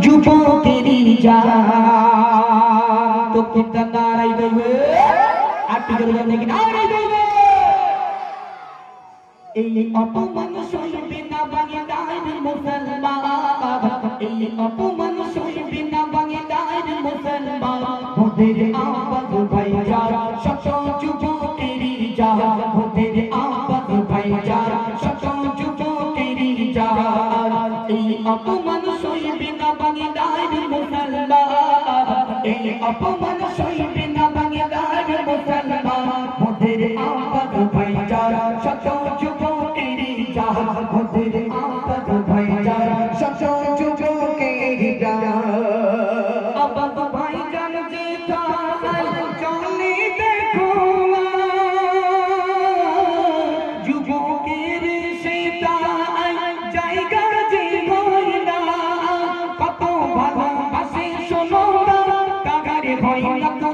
যুবকেরই জান তো কিতা নারাই বলবে আটটি করে যাবে কি নারাই বলবে এই অপমান সইবে না বাংলার মুসলমান এই অপমান সইবে না বাংলার মুসলমান ওদের আওয়াজ ভাইজান শত যুবকেরই জান ওদের আওয়াজ ভাইজান শত যুবকেরই জান এই অপমান সইবে না বাংলার মুসলমান এই অপমান সইবে না বাংলার মুসলমান ওদের আওয়াজ ভাইজান শত যুবকেরই জান ওদের আওয়াজ ভাইজান শত যুবকেরই জান আওয়াজ ভাইজান যে তাই চলে দেখো যুবকের সেটাই জায়গা যে হয় না কত ভালোবাসে শোনো না কাগারে হয় না